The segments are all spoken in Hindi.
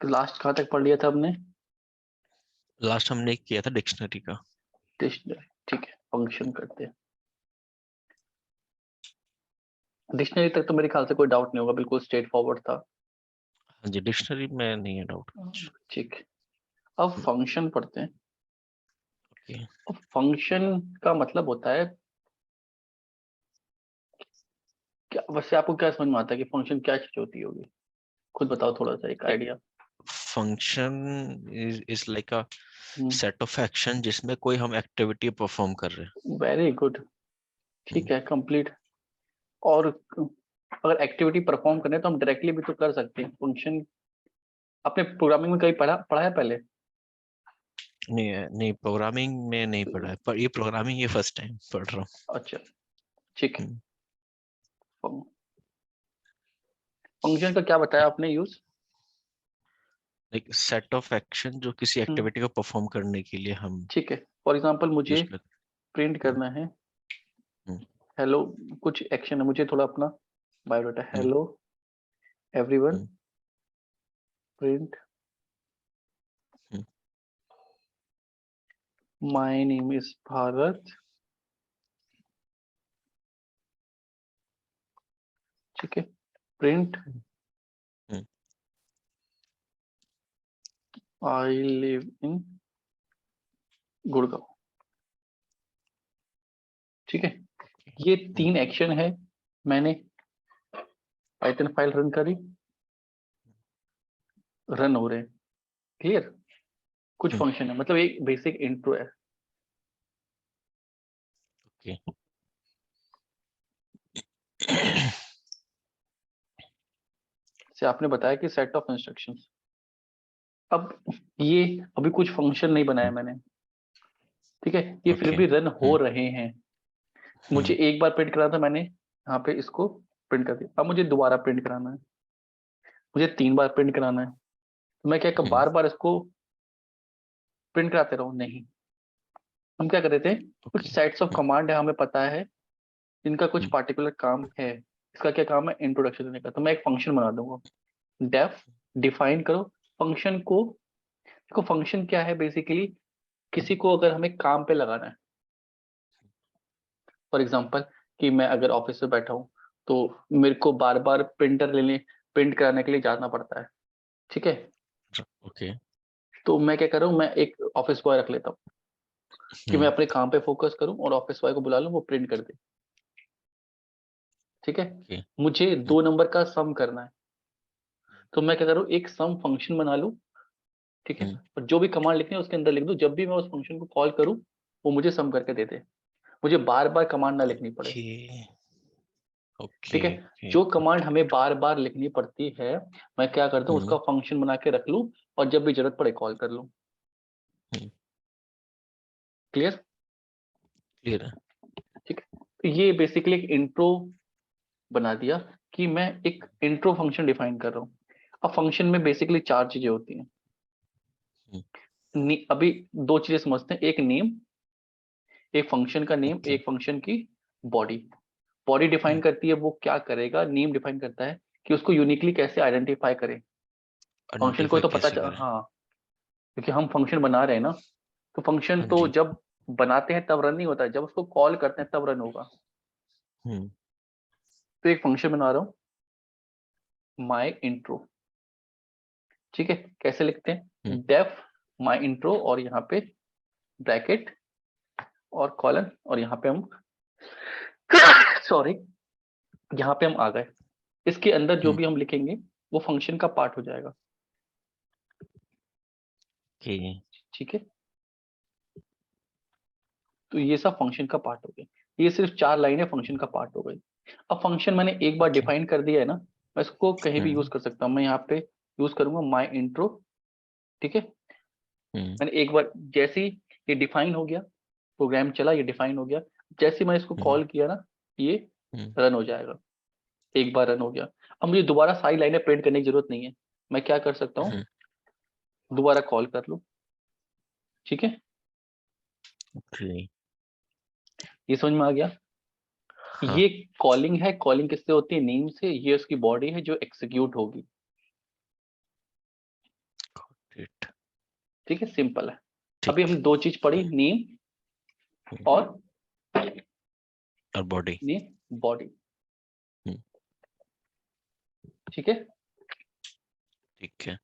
लास्ट कहाँ तक पढ़ लिया था हमने? लास्ट हमने किया था डिक्शनरी का। डिक्शनरी, ठीक है, फंक्शन करते हैं। डिक्शनरी तक तो मेरे ख्याल से कोई डाउट नहीं होगा, बिल्कुल स्ट्रेट फॉरवर्ड था। हाँ जी, डिक्शनरी में नहीं है डाउट कुछ। ठीक है, अब फंक्शन पढ़ते हैं। ओके। अब फंक्शन का मतलब होता है क्या? वैसे आपको क्या समझ में आता है कि फंक्शन क्या चीज होती होगी? खुद बताओ थोड़ा सा एक idea. Function is like a hmm, set of action जिसमें कोई हम एक्टिविटी परफॉर्म कर रहे वेरी गुड, हैं। ठीक है, कंप्लीट। और अगर एक्टिविटी परफॉर्म करने तो हम डायरेक्टली भी तो कर सकते हैं फंक्शन। आपने प्रोग्रामिंग में कहीं पढ़ा पढ़ा है पहले? नहीं नहीं, प्रोग्रामिंग में नहीं पढ़ा है, पर ये प्रोग्रामिंग ये फर्स्ट टाइम पढ़ रहा अच्छा, ठीक है। हूँ। फंक्शन का क्या बताया आपने use? Like set of action जो किसी एक्टिविटी को परफॉर्म करने के लिए हम ठीक है, फॉर एग्जांपल मुझे यूज करते प्रिंट हैं। करना है हम्म, हेलो, कुछ एक्शन है, मुझे थोड़ा अपना biodata, hmm, hello everyone, hmm, print hmm, my name is Bharat, ठीक है, print hmm, hmm, I live in Gurgaon, ठीक है। ये हम्म, तीन एक्शन है, मैंने पाइथन फाइल रन करी, रन हो रहे हैं, क्लियर। कुछ हम्म, फंक्शन है, मतलब एक बेसिक इंट्रो है। ओके। से आपने बताया कि सेट ऑफ इंस्ट्रक्शंस। अब ये अभी कुछ फंक्शन नहीं बनाया मैंने, ठीक है, ये फिर ओके। भी रन हो रहे हैं। मुझे हम्म, एक बार प्रिंट कराना था, मैंने यहाँ पे इसको प्रिंट कर दिया। अब मुझे दोबारा प्रिंट कराना है, मुझे 3 बार प्रिंट कराना है, तो मैं क्या हम्म, बार बार इसको प्रिंट कराते रहूं? नहीं। हम क्या कर रहे थे, कुछ ओके। सेट्स ऑफ कमांड है, हमें पता है इनका कुछ हम्म, पार्टिकुलर काम है। इसका क्या काम है? इंट्रोडक्शन देने का। तो मैं एक फंक्शन बना दूंगा, डेफ डिफाइन करो फंक्शन को। देखो फंक्शन क्या है बेसिकली, किसी को अगर हमें काम पे लगाना है, फॉर एग्जांपल कि मैं अगर ऑफिस में बैठा हूँ तो मेरे को बार बार प्रिंटर लेने, प्रिंट कराने के लिए जाना पड़ता है, ठीक है। ओके। तो मैं क्या कर रहा हूँ, मैं एक ऑफिस बॉय रख लेता हूँ कि मैं हम्म, अपने काम पे फोकस करूँ और ऑफिस बॉय को बुला लूँ, वो प्रिंट कर दे, ठीक है। ओके। मुझे हम्म, 2 नंबर का सम करना है, तो मैं क्या करूँ, एक सम फंक्शन बना लूँ, ठीक है, हम्म, और जो भी कमांड लिखनी है उसके अंदर लिख दूँ, जब भी मैं उस फंक्शन को कॉल करूँ वो मुझे सम करके दे दे, मुझे बार बार कमांड ना लिखनी पड़े, ओके। ओके। ठीक है। ओके। जो कमांड ओके। हमें बार बार लिखनी पड़ती है, मैं क्या करता हूँ, उसका हम्म, फंक्शन बना के रख लूँ और जब भी जरूरत पड़े कॉल कर लूँ। हम्म, क्लियर? क्लियर है। ठीक है, तो ये बेसिकली एक इंट्रो बना दिया कि मैं एक इंट्रो फंक्शन डिफाइन कर रहा हूँ। अब फंक्शन में बेसिकली 4 चीजें होती हैं। हम्म, अभी 2 चीजें समझते हैं, एक नेम, एक फंक्शन का नेम, ओके। एक फंक्शन की बॉडी। बॉडी डिफाइन हम्म, करती है वो क्या करेगा, नेम डिफाइन करता है कि उसको यूनिकली कैसे आइडेंटिफाई करें। फंक्शन को आइडेंटिफाई तो पता कैसे चल, करें। हाँ, क्योंकि हम फंक्शन बना रहे हैं ना, तो फंक्शन हाँ तो जी। जब बनाते हैं तब रन नहीं होता है, जब उसको कॉल करते हैं तब रन होगा। हम्म, तो एक फंक्शन बना रहा हूँ, माई इंट्रो, ठीक है। कैसे लिखते हम्म, हैं, डेफ माई इंट्रो, और यहाँ पे ब्रैकेट और कॉलन, और यहाँ पे हम सॉरी, यहाँ पे हम आ गए। इसके अंदर जो हम्म, भी हम लिखेंगे वो फंक्शन का पार्ट हो जाएगा, ओके। ठीक है। तो ये सब फंक्शन का पार्ट हो गया, ये सिर्फ 4 लाइनें फंक्शन का पार्ट हो गई। अब फंक्शन मैंने एक बार ओके। डिफाइन कर दिया है ना, मैं इसको कहीं भी यूज हम्म, कर सकता हूँ। मैं यहाँ पे यूज करूंगा माई इंट्रो, ठीक है। हम्म, मैंने एक बार जैसे ही ये डिफाइन हो गया, प्रोग्राम चला, ये डिफाइन हो गया, जैसे ही मैं इसको हम्म, कॉल किया ना, ये हम्म, रन हो जाएगा। एक बार रन हो गया, अब मुझे दोबारा सारी लाइनें प्रिंट करने की जरूरत नहीं है। मैं क्या कर सकता हूँ, हम्म, दोबारा कॉल कर लूँ, ठीक है। ओके। ये समझ में आ गया? हाँ। ये कॉलिंग है, कॉलिंग किससे होती है, नेम से। ये उसकी बॉडी है जो एग्जीक्यूट होगी, ठीक है, सिंपल है। ठीक अभी हम दो चीज पढ़ी, नेम और और बॉडी। बॉडी। ठीक है। ठीक है।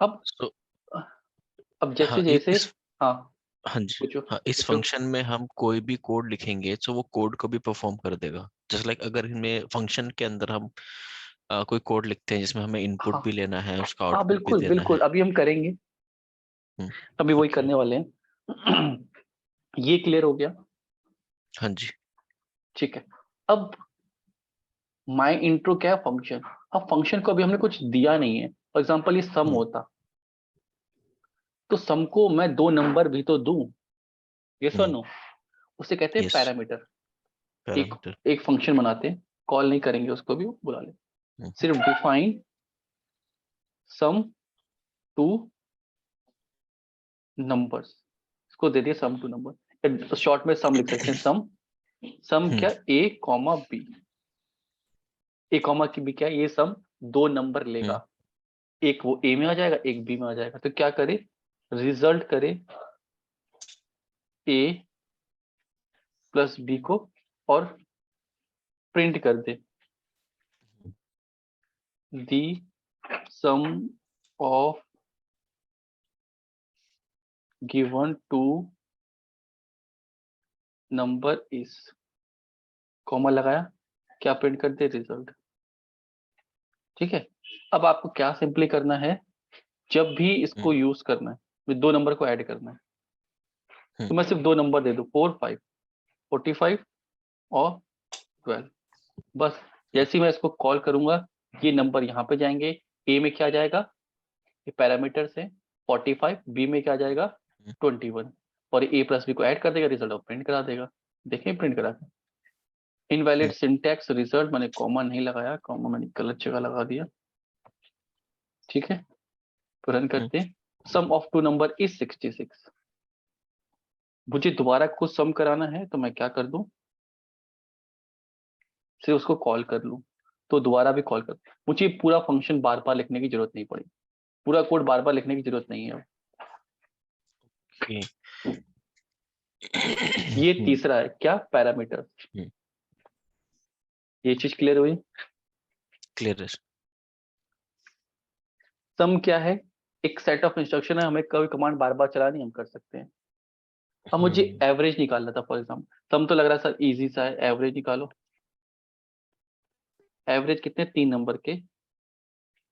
अब So, अब हाँ जैसे जैसे हाँ हाँ जी, पूछो हाँ, इस पूछो। फंक्शन में हम कोई भी कोड लिखेंगे तो वो कोड को भी परफॉर्म कर देगा। जस्ट लाइक अगर इनमें फंक्शन के अंदर हम कोई कोड लिखते हैं जिसमें हमें इनपुट हाँ भी लेना है, उसका हाँ आउटपुट भी बिल्कुल देना बिल्कुल, है। अभी हम करेंगे, अभी वही ओके। करने वाले हैं। ये क्लियर हो गया। हाँ जी। ठीक है। अब माई इंट्रो क्या है, फंक्शन। अब फंक्शन को अभी हमने कुछ दिया नहीं है। फॉर एग्जाम्पल ये सम होता, तो सम को मैं दो नंबर भी तो दूं, यस और नो। उसे कहते हैं यस, पैरामीटर। एक पैरामीटर। एक फंक्शन बनाते हैं, कॉल नहीं करेंगे उसको, भी बुला ले। सिर्फ डिफाइन सम टू नंबर्स, इसको दे दिया सम टू नंबर, शॉर्ट में सम लिख सकते हैं। सम सम क्या, ए कॉमा बी। ए कॉमा की बी क्या है, ये सम दो नंबर लेगा, एक वो ए में आ जाएगा, एक बी में आ जाएगा। तो क्या करे, रिजल्ट करे ए प्लस बी को और प्रिंट कर दे the sum of given two number is, comma लगाया, क्या प्रिंट कर दे, रिजल्ट। ठीक है। अब आपको क्या सिंपली करना है, जब भी इसको यूज करना है, तो दो नंबर को ऐड करना है, तो मैं सिर्फ दो नंबर दे दूं, 4 5 45 और 12। बस जैसे ही मैं इसको कॉल करूंगा, ये नंबर यहाँ पे जाएंगे। ए में क्या जाएगा, ये पैरामीटर से 45, बी में क्या जाएगा 21, और ए प्लस बी को ऐड कर देगा, रिजल्ट ऑफ प्रिंट करा देगा। देखें प्रिंट करा के। इनवैलिड सिंटैक्स रिजल्ट, मैंने कॉमा नहीं लगाया, कॉमा मैंने गलत जगह लगा दिया। ठीक है, तो रन करते हैं। सम ऑफ टू नंबर इज 66। मुझे दोबारा कुछ सम कराना है तो मैं क्या कर दूं, सिर्फ उसको कॉल कर लूं, तो दोबारा भी कॉल कर। मुझे पूरा फंक्शन बार बार लिखने की जरूरत नहीं पड़ी, पूरा कोड बार बार लिखने की जरूरत नहीं है। ये तीसरा है क्या, पैरामीटर। ये चीज क्लियर हुई। क्लियर। सम क्या है, एक सेट ऑफ इंस्ट्रक्शन है, हमें कभी कमांड बार बार चलानी, हम कर सकते हैं। अब मुझे एवरेज निकालना था, फॉर एग्जाम्पल सम तो लग रहा है सर इजी सा है, एवरेज निकालो। एवरेज कितने, तीन नंबर के,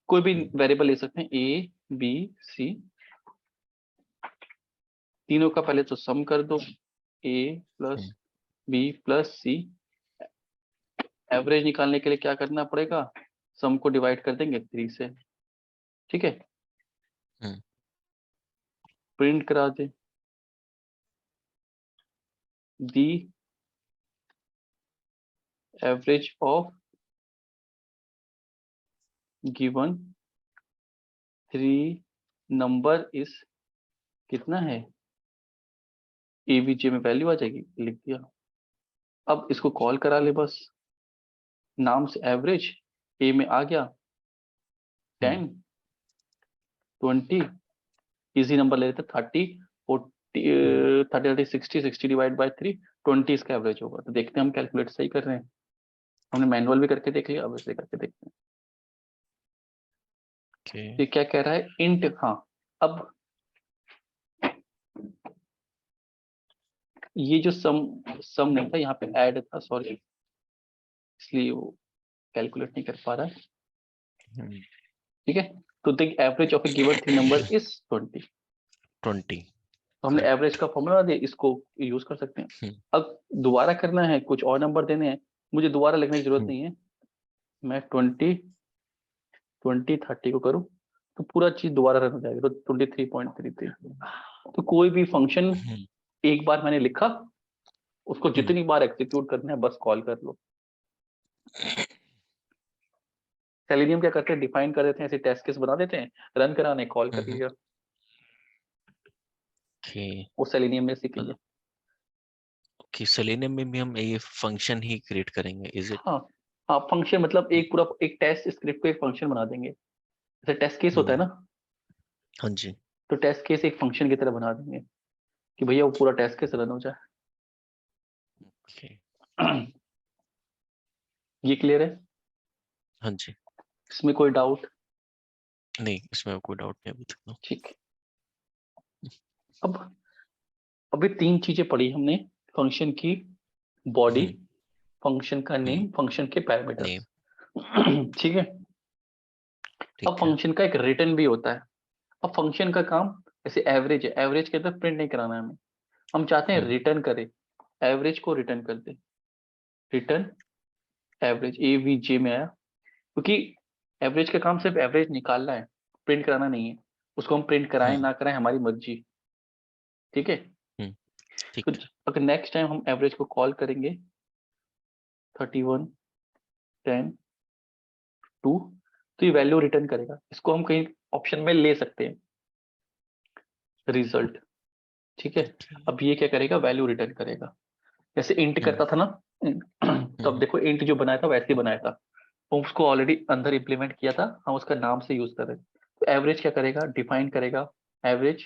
कोई भी वेरिएबल ले सकते हैं, ए बी सी, तीनों का पहले तो सम कर दो, ए प्लस बी प्लस सी। एवरेज निकालने के लिए क्या करना पड़ेगा, सम को डिवाइड कर देंगे 3 से। ठीक है, प्रिंट करा दे the average of given 3 number is, कितना है, एवीजे में वैल्यू आ जाएगी, लिख दिया। अब इसको कॉल करा ले बस, नाम से एवरेज, ए में आ गया 10 20, इजी नंबर ले लेते 30 40 30 60 60 डिवाइड बाय 3, 20 इसका एवरेज होगा। तो देखते हैं हम कैलकुलेट सही कर रहे हैं, हमने मैनुअल भी करके देख लिया, अब ऐसे करके देखते हैं। ये क्या कह रहा है, इंट। हाँ, अब ये जो सम नहीं था, यहाँ पे ऐड था, सॉरी, इसलिए वो कैलकुलेट नहीं कर पा रहा है। ठीक है, तो the average of A given 3 number is 20। 20। तो हमने एवरेज का फॉर्मूला दिया, इसको यूज कर सकते हैं। अब दोबारा करना है, कुछ और नंबर देने हैं, मुझे दोबारा लिखने की जरूरत नहीं है। मैं 20 20 30 को करूं तो पूरा चीज दोबारा रन हो जाएगा, तो 23.33। तो कोई भी फंक्शन एक बार मैंने लिखा, उसको जितनी बार एग्जीक्यूट करना है बस कॉल कर लो। सेलेनियम क्या करते हैं, डिफाइन कर देते हैं, ऐसे टेस्ट केस बना देते हैं, रन कराने कॉल कर लिया। वो सेलेनियम में सीख लिया। कि सेलेनियम में भी हम ये फंक्शन ही क्रिएट करेंगे, इज इट? हाँ हाँ, फंक्शन मतलब एक पूरा एक टेस्ट स्क्रिप्ट को एक फंक्शन बना देंगे, जैसे टेस्ट केस होता है ना, हाँ जी। तो टेस्ट केस एक फंक्शन की तरह बना देंगे कि भैया वो पूरा टेस्ट केस रन हो जाए। ओके। ये क्लियर है? हाँ जी। इसमें कोई डाउट? नहीं, इसमें कोई डाउट नहीं अभी तक तो। ठीक है। अब अभी 3 चीजें पढ़ी हमने, फंक्शन की बॉडी, हम्म। फंक्शन का नेम, फंक्शन के पैरामीटर्स। नेम। ठीक है। अब ठीक है। फंक्शन का एक रिटर्न भी होता है। अब फंक्शन का काम जैसे एवरेज है, एवरेज के अंदर प्रिंट नहीं कराना है हमें, हम चाहते हैं हम्म। रिटर्न करे, एवरेज को रिटर्न कर दे। रिटर्न एवरेज AVG में आया, क्योंकि एवरेज का काम सिर्फ एवरेज निकालना है, प्रिंट कराना नहीं है। उसको हम प्रिंट कराएं हम्म। ना कराएं हमारी मर्जी। ठीक है। हम्म। तो ठीक है। अगर नेक्स्ट टाइम हम एवरेज को कॉल करेंगे 31 10 2, तो ये वैल्यू रिटर्न करेगा। इसको हम कहीं ऑप्शन में ले सकते हैं, रिजल्ट। ठीक है। ओके। अब ये क्या करेगा, वैल्यू रिटर्न करेगा। जैसे इंट हम्म। करता था ना, तो अब हम्म। देखो इंट जो बनाया था वैसे ही बनाया था, तो उसको ऑलरेडी अंदर इम्प्लीमेंट किया था, हम उसका नाम से यूज कर रहे हैं। तो एवरेज क्या करेगा, डिफाइन करेगा एवरेज,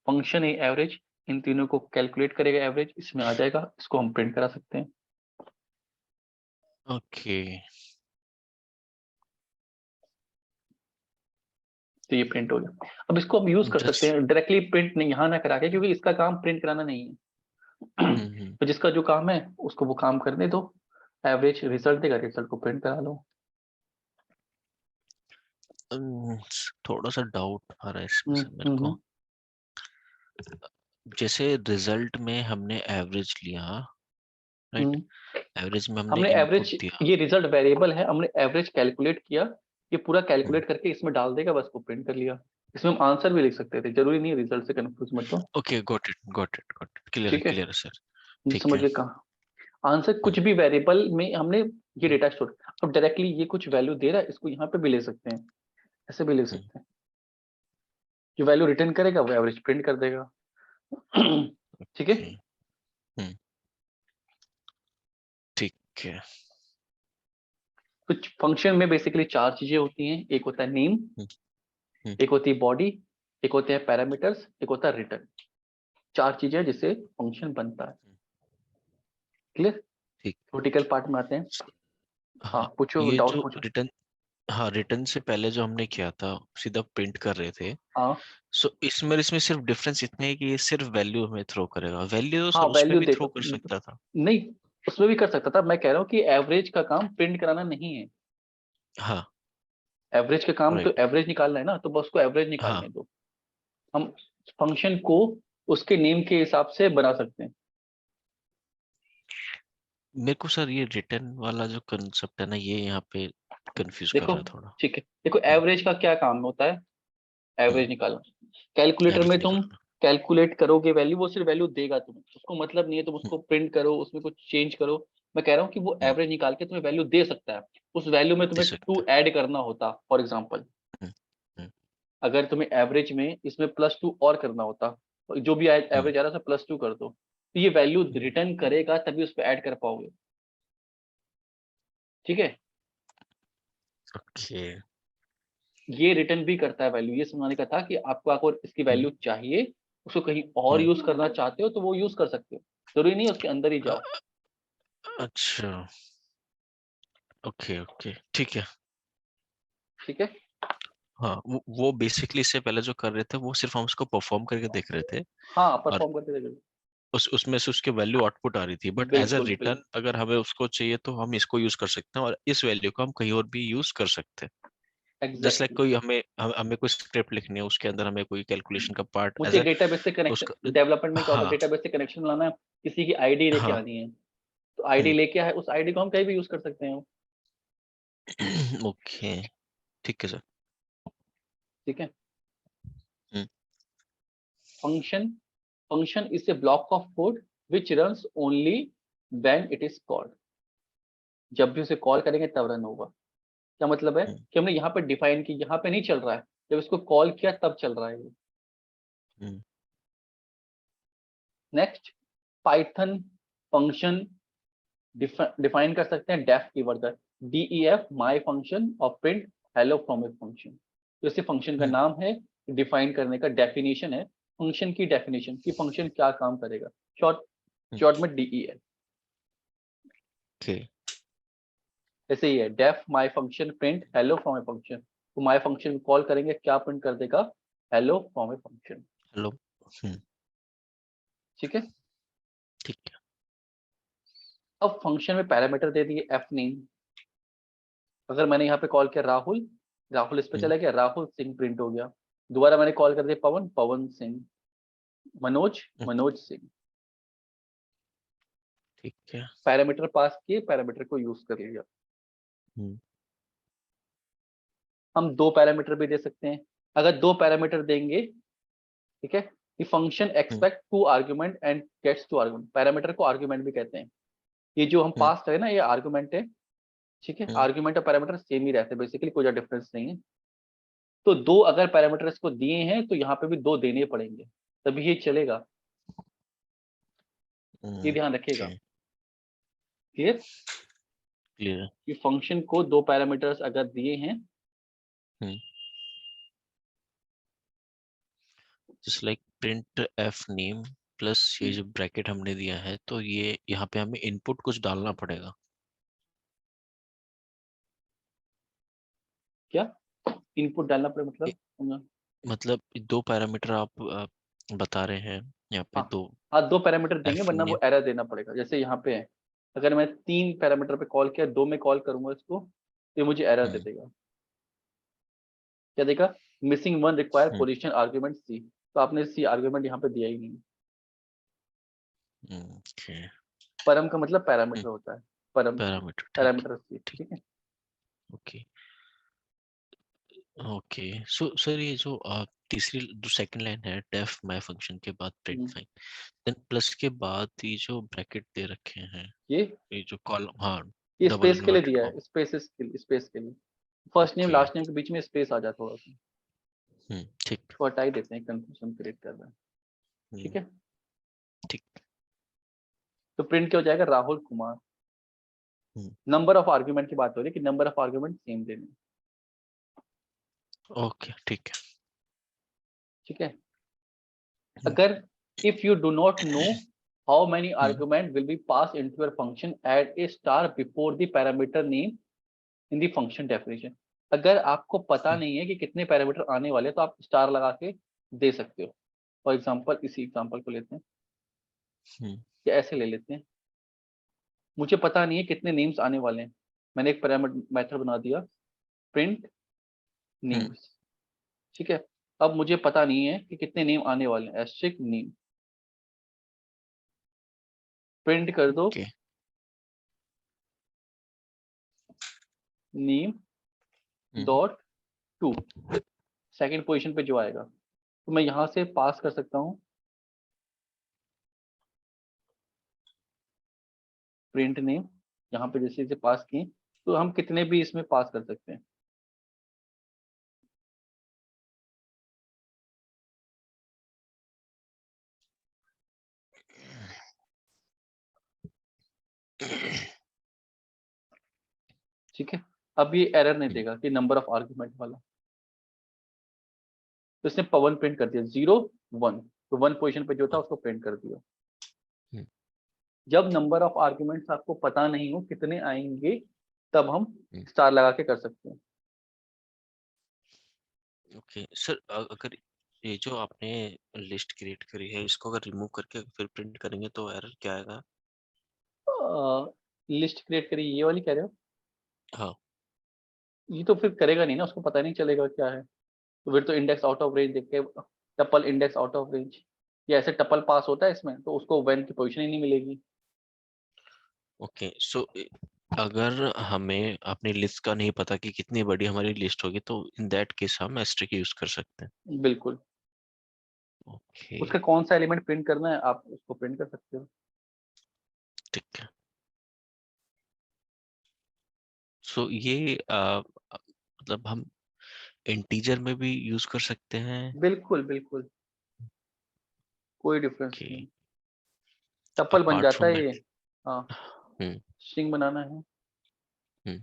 फंक्शन है एवरेज, इन तीनों को कैलकुलेट करेगा, एवरेज इसमें आ जाएगा, इसको हम प्रिंट करा सकते हैं। ओके। तो ये प्रिंट हो गया। अब इसको हम यूज कर सकते जस्ट। हैं डायरेक्टली प्रिंट नहीं, यहाँ ना करा के, क्योंकि इसका काम प्रिंट कराना नहीं है। हम्म। तो जिसका जो काम है उसको वो काम करने दो, एवरेज रिजल्ट देगा, रिजल्ट को प्रिंट करा लो। थोड़ा सा डाउट आ रहा है इसमें हम्म से मेरे हम्म को। हम्म जैसे रिजल्ट में हमने एवरेज लिया, राइट? हम्म। एवरेज में हमने हमने इनपुट एवरेज, दिया। ये रिजल्ट वेरिएबल है, हमने एवरेज कैलकुलेट किया, ये पूरा हम्म। कैलकुलेट करके इसमें डाल देगा, बस को प्रिंट कर लिया। इसमें हम आंसर भी लिख सकते थे, जरूरी नहीं रिजल्ट से कंफ्यूज मत हो। Okay, got it, got it, got it. Clear है, ठीक है, क्लियर है सर। ठीक समझ है। गए कहाँ आंसर, हम्म। कुछ भी वेरिएबल में हमने ये हम्म। Data store. अब डायरेक्टली ये कुछ वैल्यू दे रहा है, इसको यहाँ पे भी ले सकते हैं, ऐसे भी ले हम्म। सकते हैं। जो वैल्यू रिटर्न करेगा वो एवरेज प्रिंट कर देगा। ठीक है। ओके। हम्म। ठीक है। कुछ फंक्शन में बेसिकली 4 चीजें होती हैं, एक होता है नेम, हम्म। हम्म। एक होती है बॉडी, एक होते हैं पैरामीटर्स, एक होता है रिटर्न। 4 चीजें जिससे फंक्शन बनता है। क्लियर? ठीक। थ्योरेटिकल पार्ट में आते हैं। हाँ हाँ। पूछो, ये डाउट जो पूछो। रिटर्न, हाँ, रिटर्न से पहले जो हमने किया था सीधा प्रिंट कर रहे थे। हाँ सो इसमें सिर्फ डिफरेंस इतना है कि ये सिर्फ वैल्यू हमें थ्रो करेगा। वैल्यू तो हाँ, सर उसमें वैल्यू भी थ्रो देखो, कर सकता था। नहीं उसमें भी कर सकता था, मैं कह रहा हूँ कि एवरेज का काम प्रिंट कराना नहीं है। हाँ। एवरेज का काम तो राइट। एवरेज निकालना है ना, तो बस उसको एवरेज हाँ। निकालने दो। हम फंक्शन को उसके नेम के हिसाब से बना सकते हैं। मेरे को सर ये रिटर्न वाला जो कंसेप्ट है ना, ये यहाँ पे कंफ्यूज कर देखो, रहा है थोड़ा। ठीक है, देखो हम्म। एवरेज का क्या काम होता है, हम्म। एवरेज निकालना। कैलकुलेटर एवरेज में तुम निकालना। कैलकुलेट करोगे वैल्यू, वो सिर्फ वैल्यू देगा तुम्हें, उसको मतलब नहीं है तुम हम्म। उसको प्रिंट करो, उसमें कुछ चेंज करो। मैं कह रहा हूँ कि वो हम्म। एवरेज निकाल के तुम्हें वैल्यू दे सकता है। उस वैल्यू में दे तुम्हें सकते 2 ऐड करना होता, फॉर एग्जाम्पल। हैं। हम्म। अगर तुम्हें एवरेज में इसमें +2 और करना होता, जो भी हम्म। एवरेज आ रहा है +2 कर दो, तो ये वैल्यू हम्म। रिटर्न करेगा, तभी उस पर ऐड कर पाओगे। ठीक है। ओके। ये रिटर्न भी करता है वैल्यू, ये समझाने का था कि आपको अगर इसकी हम्म। वैल्यू चाहिए, उसको कहीं और हम्म। यूज करना चाहते हो तो वो यूज कर सकते हो, जरूरी नहीं है उसके अंदर ही जाओ। अच्छा। ओके, ओके, ठीक है। ठीक है। हाँ, वो बेसिकली इससे पहले जो कर रहे थे वो सिर्फ हम उसको परफॉर्म करके देख रहे थे। हाँ और परफॉर्म करते रहोगे। उसमें से उसके वैल्यू आउटपुट आ रही थी, बट एज अ बिल्कुल रिटर्न बिल्कुल, अगर हमें उसको चाहिए तो हम इसको यूज कर सकते हैं, और इस वैल्यू को हम कहीं और भी यूज कर सकते हैं। Just like exactly. कोई हमें कोई स्क्रिप्ट लिखनी है, उसके अंदर हमें कोई कैलकुलेशन का पार्ट मुझे एज एक अ डेटाबेस से कनेक्शन, उसका। डेवलपमेंट में क्या होता है, हाँ। डेटाबेस से कनेक्शन लाना है, किसी की आईडी लेके हाँ। आनी है, तो आईडी हम्म। लेके आए, उस आईडी को हम कहीं भी यूज कर सकते हैं। ओके। ठीक है सर। ठीक है। Hmm. Function, function is a block of code which runs only when it is called. जब भी उसे कॉल करेंगे तब रन होगा। क्या मतलब है हम्म। कि हमने यहाँ पे डिफाइन की, यहाँ पे नहीं चल रहा है, जब इसको कॉल किया तब चल रहा है वो। हम्म। नेक्स्ट, पाइथन फंक्शन डिफाइन कर सकते हैं डेफ कीवर्ड का, DEF माई फंक्शन और print hello from a function. तो इसी फंक्शन का हम्म। नाम है, डिफाइन करने का डेफिनेशन है, फंक्शन की डेफिनेशन कि फंक्शन क्या काम करेगा, शॉर्ट में डीई है। ओके ऐसे ही है, def my function print hello from a function, तो माई फंक्शन कॉल करेंगे, क्या प्रिंट कर देगा, hello from a function. Hello ठीक है, ठीक है अब फंक्शन में पैरामीटर दे दिए एफ नेम। अगर मैंने यहाँ पे कॉल किया राहुल, राहुल इस पे चला गया, राहुल सिंह प्रिंट हो गया। दोबारा मैंने कॉल कर दिया पवन, पवन सिंह। मनोज, मनोज सिंह। ठीक है पैरामीटर पास किए, पैरामीटर को यूज कर लिया। हम दो पैरामीटर भी दे सकते हैं। अगर दो पैरामीटर देंगे, ठीक है, ये function expect two argument and gets two argument. Parameter को आर्गुमेंट भी कहते हैं। ये जो हम पास करें ना, ये आर्गुमेंट है। ठीक है, आर्गुमेंट और पैरामीटर सेम ही रहते हैं बेसिकली, कोई ज्यादा डिफरेंस नहीं है। तो दो अगर पैरामीटर इसको दिए हैं तो यहाँ पे भी दो देने पड़ेंगे, तभी ये चलेगा। ये ध्यान रखिएगा। क्लियर? क्लियर कि फंक्शन को दो पैरामीटर्स अगर दिए हैं, just like print F name plus ये जो ब्रैकेट हमने दिया है, तो ये यहाँ पे हमें इनपुट कुछ डालना पड़ेगा। क्या इनपुट डालना पड़े मतलब? मतलब दो पैरामीटर आप बता रहे हैं यहाँ पे, हाँ दो हाँ, दो पैरामीटर देंगे एफ वरना वो नेम। एरर देना पड़ेगा। जैसे यहाँ पे है, अगर मैं तीन पैरामीटर पे कॉल किया, दो में कॉल करूंगा इसको, तो ये मुझे एरर दे देगा। क्या देगा? Missing one require position argument c. तो आपने सी आर्ग्यूमेंट यहाँ पे दिया ही नहीं। ओके परम का मतलब पैरामीटर होता है, परम पैरामीटर ठीक पैरामीटर सी। ठीक ठीक है, ओके ओके। सो सर ये जो तीसरी जो सेकंड लाइन है डेफ माय फंक्शन के बाद प्रिंट फाइन, देन प्लस के बाद ये जो ब्रैकेट दे रखे हैं, ये ये जो कॉलम, हाँ ये डबल स्पेस के लिए इन्वर्टेड दिया है, कॉमा। स्पेस के लिए। First name okay last name के बीच में स्पेस आ जाता है थोड़ा सा, ठीक तो हटा ही देते हैं, कंफ्यूजन क्रिएट कर रहा है। ठीक है, ठीक तो प्रिंट क्या हो जाएगा, Rahul Kumar. Number of argument की बात हो रही है कि नंबर ऑफ आर्ग्यूमेंट सेम देने। ओके ठीक है ठीक है, अगर if you do not know how many argument will be pass into your function, add a star before the parameter name in the function definition. अगर आपको पता नहीं है कि कितने पैरामीटर आने वाले, तो आप स्टार लगा के दे सकते हो। फॉर एग्जांपल, इसी एग्जांपल को लेते हैं, या ऐसे ले लेते हैं, मुझे पता नहीं है कितने नेम्स आने वाले हैं, मैंने एक पैरामीटर मेथड बना दिया, प्रिंट नेम्स। ठीक है, अब मुझे पता नहीं है कि कितने नेम आने वाले हैं, एस्ट्रिक नेम। प्रिंट कर दो okay name dot to, second position पे जो आएगा, तो मैं यहां से पास कर सकता हूँ प्रिंट नेम। यहाँ पे जैसे जैसे पास किए, तो हम कितने भी इसमें पास कर सकते हैं। ठीक है, अब ये एरर नहीं देगा कि नंबर ऑफ आर्गुमेंट वाला। तो इसने पवन प्रिंट कर दिया 0 1, तो वन पोजीशन पे जो था उसको प्रिंट कर दिया। जब नंबर ऑफ आर्गुमेंट्स आपको पता नहीं हो कितने आएंगे, तब हम स्टार लगा के कर सकते हैं। ओके सर, अगर ये जो आपने लिस्ट क्रिएट करी है, इसको अगर रिमूव करके फिर प्रिंट करेंगे तो एरर क्या आएगा? लिस्ट क्रिएट करी, ये वाली कह रहे हो? हाँ ये तो फिर करेगा नहीं ना, उसको पता नहीं चलेगा क्या है। तो फिर तो इंडेक्स आउट ऑफ रेंज देख के, tuple index out of range, या ऐसे टपल पास होता है इसमें, तो उसको वन की पोजीशन ही नहीं मिलेगी। ओके। सो अगर हमें अपनी लिस्ट का नहीं पता कि कितनी बड़ी हमारी लिस्ट होगी, तो इन दैट केस हम एस्ट्रिक यूज कर सकते हैं। बिल्कुल, ओके उसका कौन सा एलिमेंट प्रिंट करना है आप उसको प्रिंट कर सकते हो। ठीक है। सो ये मतलब हम इंटीजर में भी यूज कर सकते हैं? बिल्कुल बिल्कुल, कोई डिफरेंस ओके नहीं। टपल बन अपार्ट जाता फ्रॉम है ये। दैट। हाँ, हम्म स्ट्रिंग बनाना है। हम्म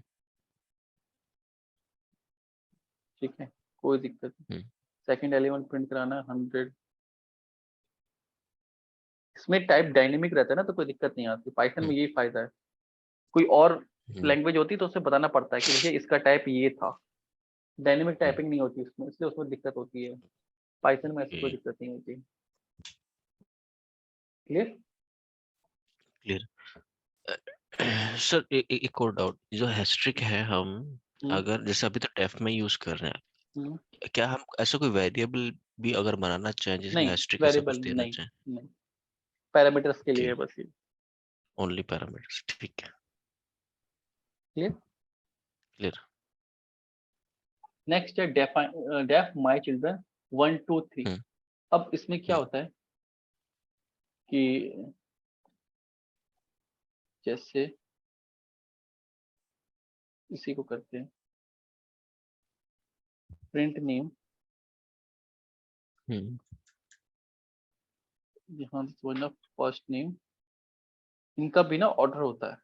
ठीक है, कोई दिक्कत नहीं। सेकंड एलिमेंट प्रिंट कराना है 100। इसमें टाइप डायनेमिक रहता है ना, तो कोई दिक्कत नहीं आती। पाइथन में यही फायदा है। कोई और लैंग्वेज होती तो उसे बताना पड़ता है कि भैया इसका टाइप ये था। डायनेमिक टाइपिंग नहीं होती उसमें, इसलिए उसमें दिक्कत होती है। पाइथन में ऐसी कोई दिक्कत नहीं होती। क्लियर? क्लियर। सर एक और डाउट, जो हैस्ट्रिक है हम अगर जैसे अभी तो डेफ में यूज कर रहे हैं, क्या हम ऐसा कोई वेरिएबल भी अगर बनाना चाहें जिसमें नहीं, हैस्ट्रिक ऐसा वेरिएबल कुछ देना नहीं, चाहें? नहीं, पैरामीटर्स के लिए ओके, है बस ये। ओनली पैरामीटर्स, ठीक है। क्लियर? क्लियर। नेक्स्ट है डेफ माई चिल्ड्रन 1 2 3। हम्म अब इसमें क्या हम्म होता है कि जैसे इसी को करते हैं, प्रिंट नेम, हम्म यहाँ फर्स्ट नेम, इनका भी ना ऑर्डर होता है।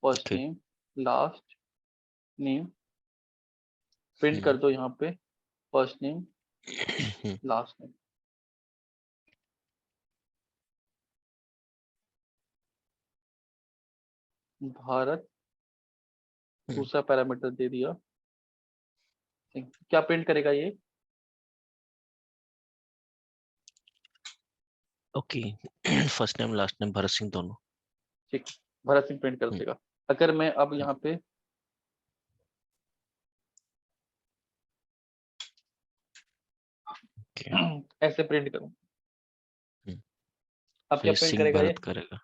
First okay. Name, last name, print कर हम्म दो यहाँ पे फर्स्ट नेम हम्म लास्ट नेम। भारत हम्म दूसरा पैरामीटर दे दिया। क्या प्रिंट करेगा ये? Okay. First name last name Bharat Singh दोनों। ठीक, भरत सिंह प्रिंट कर हम्म देगा। अगर मैं अब हम्म यहाँ पे ओके। ऐसे प्रिंट करूँ, हम्म अब तो क्या ये प्रिंट सिंह करेगा ये? भरत करेगा।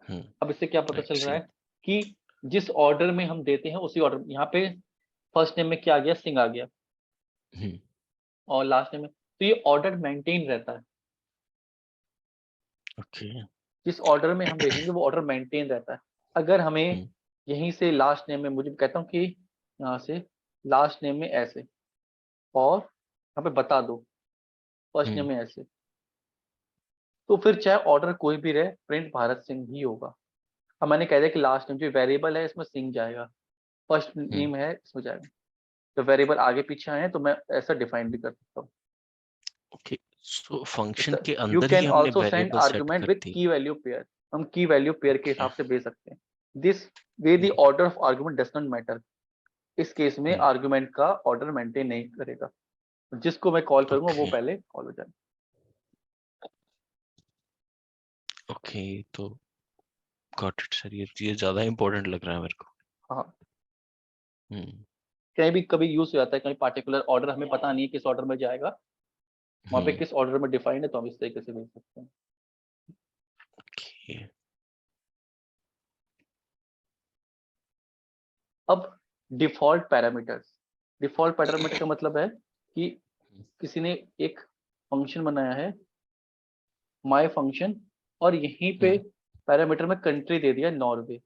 हम्म अब इससे क्या पता राइट, चल रहा सिंह। है कि जिस ऑर्डर में हम देते हैं उसी ऑर्डर, यहाँ पे फर्स्ट नेम में क्या आ गया? सिंह आ गया। हम्म और लास्ट नेम में, तो ये ऑर्डर मेंटेन रहता है। ओके। जिस ऑर्डर में हम भेजेंगे वो ऑर्डर मेंटेन रहता है। अगर हमें हम्म यहीं से लास्ट नेम में, मुझे कहता हूँ कि यहाँ से लास्ट नेम में ऐसे, और यहाँ पे बता दो फर्स्ट नेम हम्म में ऐसे, तो फिर चाहे ऑर्डर कोई भी रहे, प्रिंट भारत सिंह ही होगा। अब मैंने कह दिया कि लास्ट नेम जो वेरिएबल है इसमें सिंह जाएगा, फर्स्ट हम्म नेम है इसमें जाएगा। तो वेरिएबल आगे पीछे आए हैं तो मैं ऐसा डिफाइन भी कर सकता हूँ। ओके। सो फंक्शन के यू अंदर ही कैन हमने also send variable set argument कर विथ दी। की वैल्यू पेयर। हम की वैल्यू पेयर के ओके। हिसाब से भेज सकते हैं। This way the hmm order of argument does not matter. इस केस में हम्म आर्ग्यूमेंट का ऑर्डर मेंटेन नहीं करेगा, जिसको मैं कॉल करूंगा वो ओके। पहले कॉल हो जाए। ओके, तो गॉट इट सर, ये ज्यादा इंपॉर्टेंट लग रहा है मेरे को। हाँ, हम्म कहीं भी कभी यूज हो जाता है, कहीं पार्टिकुलर ऑर्डर हमें पता नहीं है किस ऑर्डर में जाएगा, वहां पे हम्म किस ऑर्डर में डिफाइंड है, तो हम इस तरीके से भेज सकते हैं। ओके। अब डिफॉल्ट पैरामीटर्स। डिफॉल्ट पैरामीटर का मतलब है कि किसी ने एक फंक्शन बनाया है, माय फंक्शन, और यहीं पे हम्म पैरामीटर में कंट्री दे दिया नॉर्वे।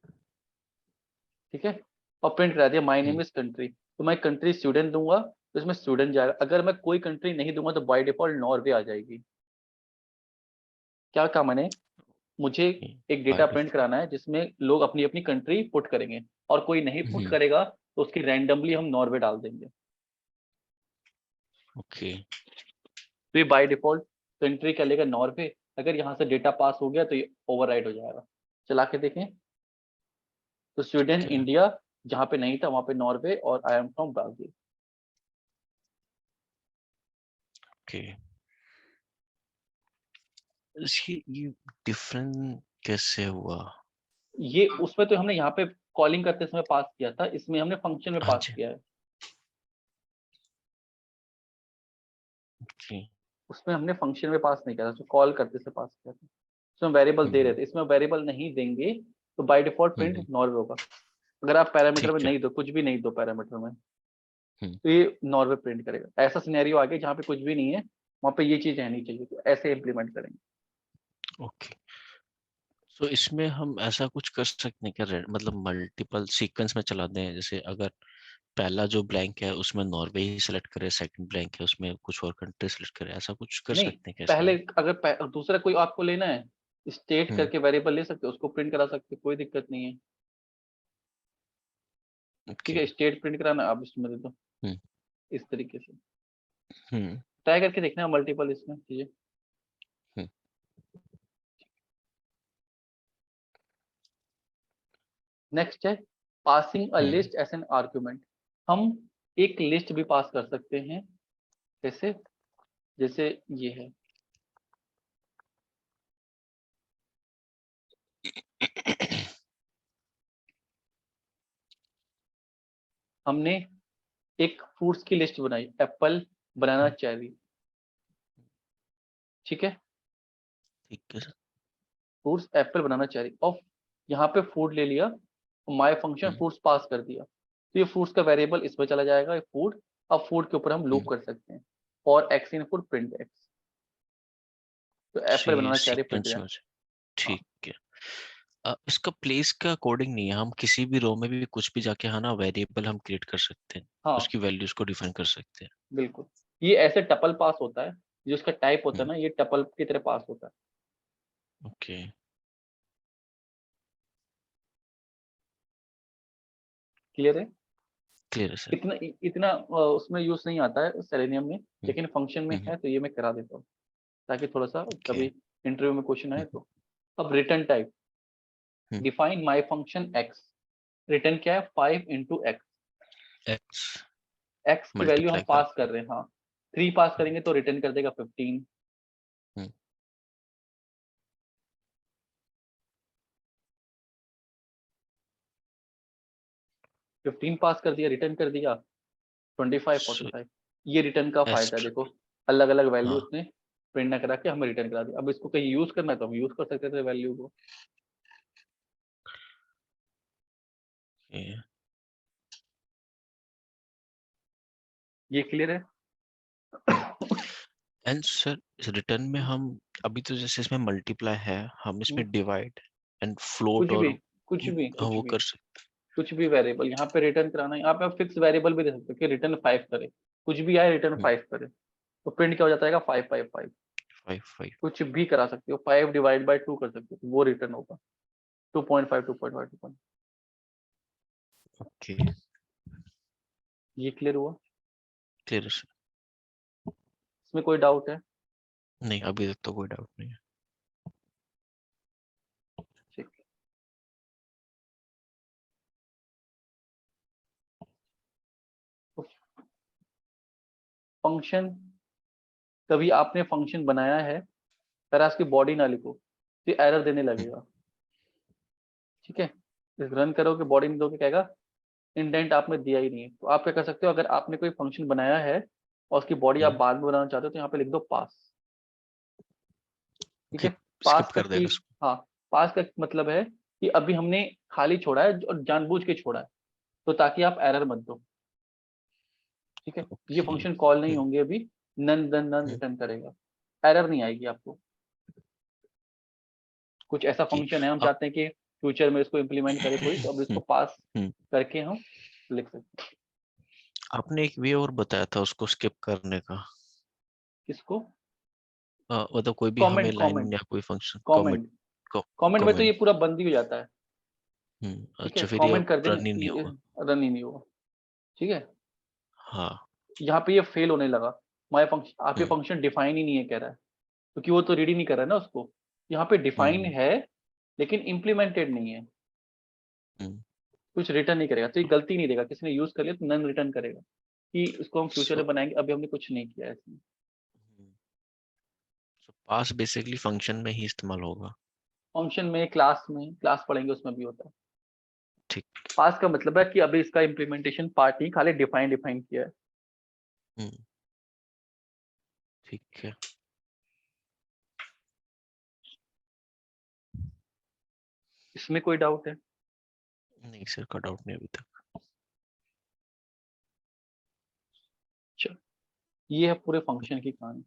ठीक है, और प्रिंट करा दिया my name hmm is country. तो मैं कंट्री स्टूडेंट दूंगा तो इसमें स्टूडेंट जाएगा। अगर मैं कोई कंट्री नहीं दूंगा तो बाय डिफॉल्ट नॉर्वे आ जाएगी। क्या कहा मैंने? मुझे एक बाय डेटा प्रिंट डिफॉल्ट। कराना है जिसमें लोग अपनी अपनी कंट्री पुट करेंगे, और कोई नहीं पुट हम्म करेगा तो उसकी रैंडमली हम नॉर्वे डाल देंगे। ओके। तो ये बाय डिफॉल्ट कंट्री क्या लेगा? नॉर्वे। अगर यहाँ से डेटा पास हो गया तो ये ओवरराइड हो जाएगा। चला के देखें, तो ठीक स्वीडन है। इंडिया जहाँ पे नहीं था वहां पे नॉर्वे, और I am from Brazil. Okay, ये डिफरेंट कैसे हुआ? ये उसमें तो हमने यहाँ पे कॉलिंग करते समय पास किया था, इसमें हमने फंक्शन में हाँ पास जी। किया है। जी। उसमें हमने फंक्शन में पास नहीं किया था, उसमें कॉल करते से पास किया था। इसमें वेरिएबल दे रहे हम्म थे, इसमें वेरिएबल नहीं देंगे तो by default print hmm Norway होगा। अगर आप पैरामीटर में ठीक है। नहीं दो, कुछ भी नहीं दो पैरामीटर में, हम्म तो ये नॉर्वे प्रिंट करेगा। ऐसा सिनेरियो आ गया जहाँ पे कुछ भी नहीं है, वहां पे ये चीज रहनी चाहिए, तो ऐसे इम्प्लीमेंट करेंगे। ओके। तो इसमें हम ऐसा कुछ कर सकते हैं क्या, मतलब मल्टीपल सीक्वेंस में चला दें, जैसे अगर पहला जो ब्लैंक है उसमें नॉर्वे ही सिलेक्ट करे, सेकंड ब्लैंक है उसमें कुछ और कंट्री सिलेक्ट करे, ऐसा कुछ कर नहीं, सकते हैं कैसे पहले हम? अगर दूसरा कोई आपको लेना है, स्टेट हम्म करके वेरिएबल ले सकते हो, उसको प्रिंट करा सकते हो, कोई दिक्कत नहीं है। ठीक ओके। है, स्टेट प्रिंट कराना आप इसमें दे दो हम्म इस तरीके से। हम्म ट्राई करके देखना मल्टीपल इसमें चीजें। हम्म, नेक्स्ट है passing a hmm, list as an argument. हम एक लिस्ट भी पास कर सकते हैं, जैसे जैसे ये है, हमने एक फ्रूट्स की लिस्ट बनाई, एप्पल, बनाना, चेरी, ठीक है, ठीक है सर। फ्रूट्स एप्पल, बनाना, चेरी, और यहाँ पे फूड ले लिया, माय फंक्शन हम्म, फ्रूट्स पास कर दिया, तो ये फ्रूट्स का वेरिएबल इसमें चला जाएगा, ये फूड। अब फूड के ऊपर हम लूप हम्म, कर सकते हैं, और एक्स इन फूड प्रिंट एक्स, तो अच्छा एप्पल, ये बनाना, चेरी प्रिंट सीक्वेंस है। में हाँ ठीक है। इसका प्लेस का कोडिंग नहीं है, हम किसी भी रो में भी कुछ भी जाके है ना वेरिएबल हम क्रिएट कर सकते हैं, हाँ उसकी वैल्यूज को डिफाइन कर सकते हैं। बिल्कुल, ये ऐसे टपल पास होता है, जो इसका टाइप होता है हम्म, ना, ये टपल की तरह पास होता है। ओके, क्लियर है? क्लियर है सर। इतना इतना उसमें यूज नहीं आता है सेलेनियम में, हम्म, लेकिन फंक्शन में हम्म, है, तो ये मैं करा देता हूँ ताकि थोड़ा सा ओके, कभी इंटरव्यू में क्वेश्चन आए हम्म, तो। अब रिटर्न टाइप, हम्म, डिफाइन माई फंक्शन एक्स, रिटर्न क्या है, 5 × x, एक्स एक्स की वैल्यू हम मल्टीप्लाई पास करके। कर रहे हैं, हाँ 3 पास करेंगे तो रिटर्न कर देगा 15, हम्म, 15 पास कर दिया, रिटर्न कर दिया 25, सो 45। ये रिटर्न का फायदा है, एस्ट देखो अलग अलग वैल्यू हाँ, उसने प्रिंट ना करा के हमें रिटर्न करा दिया। अब इसको कहीं यूज करना है तो हम यूज कर सकते थे वैल्यू को। ये ये क्लियर है? एंड सर इस रिटर्न में हम अभी तो जैसे इसमें मल्टीप्लाई है, हम इसमें डिवाइड एंड फ्लोट कुछ भी और कुछ भी कुछ वो भी कर सकते। कुछ भी वेरिएबल यहाँ पे रिटर्न कराना है, यहाँ पे आप फिक्स वेरिएबल भी दे सकते हो कि रिटर्न 5 करे, कुछ भी आए रिटर्न 5 करे, तो प्रिंट क्या हो जाता है, 555। 5 5 कुछ भी करा सकते हो, 5 ÷ 2 कर सकते हो, तो वो रिटर्न होगा 2.5 2.5 2.5। ओके, ये क्लियर हुआ? Clear sir. इसमें कोई डाउट है? नहीं अभी तक तो कोई डाउट नहीं है। ठीक है। तो फंक्शन, कभी आपने फंक्शन बनाया है, अगर उसकी बॉडी ना लिखो तो एरर देने हम्म, लगेगा, ठीक है, रन करोगे बॉडी में दोगे कहेगा इंडेंट आपने दिया ही नहीं है। तो आप क्या कर सकते हो, अगर आपने कोई फंक्शन बनाया है और उसकी बॉडी आप हम्म, बाद में बनाना चाहते हो, तो यहाँ पे लिख दो पास, ठीक है। स्किप पास का कर की, देगा उसको। हाँ, पास का मतलब है कि अभी हमने खाली छोड़ा है और जानबूझ के छोड़ा है, तो ताकि आप एरर मत दो, ठीक है। ये ओके, फंक्शन कॉल नहीं होंगे अभी, नन नन नन हम्म, रिटर्न करेगा, एरर नहीं आएगी आपको। कुछ ऐसा ओके। फंक्शन है हम अब चाहते हैं कि फ्यूचर में इसको इम्प्लीमेंट करे कोई, तो अब इसको हम्म, पास हम्म, करके हम लिख सकते हैं। आपने एक वे और बताया था उसको स्किप करने का। किसको? मतलब कोई भी हमें कमेंट लाइन कमेंट या कोई फंक्शन कमिट कमेंट कमेंट में तो ये कमेंट। पूरा बंद ही हो जाता है, ठीक है, अच्छा फिर ये कमेंट कर देंगे रन ही नहीं होगा। रन ही नहीं होगा, ठीक है। हाँ। यहाँ पे ये फेल होने लगा, माय फंक्शन, आप ये हम्म, फंक्शन डिफाइन ही नहीं है कह रहा है, क्योंकि वो तो रीड ही नहीं कर रहा है ना उसको। यहाँ पे डिफाइन हम्म, है लेकिन इम्प्लीमेंटेड नहीं है, हम्म, कुछ रिटर्न नहीं करेगा, तो ये गलती नहीं देगा, किसी ने यूज कर लिया तो नन रिटर्न करेगा कि उसको हम फ्यूचर सो में बनाएंगे, अभी हमने कुछ नहीं किया है इसमें। सो पास बेसिकली फंक्शन में ही इस्तेमाल होगा। फंक्शन में, क्लास में, क्लास पढ़ेंगे उसमें भी होता है। ठीक। पास का मतलब है कि अभी इसका इम्प्लीमेंटेशन पार्ट ही खाली डिफाइन डिफाइन किया है। हम्म, ठीक है। इसमें कोई डाउट है? नहीं सर कट आउट नहीं अभी तक। चलो, ये है पूरे फंक्शन की कहानी।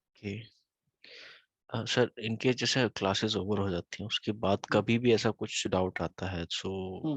ओके। सर इनके जैसे क्लासेस ओवर हो जाती हैं उसके बाद हम्म, कभी भी ऐसा कुछ डाउट आता है सो हम्म।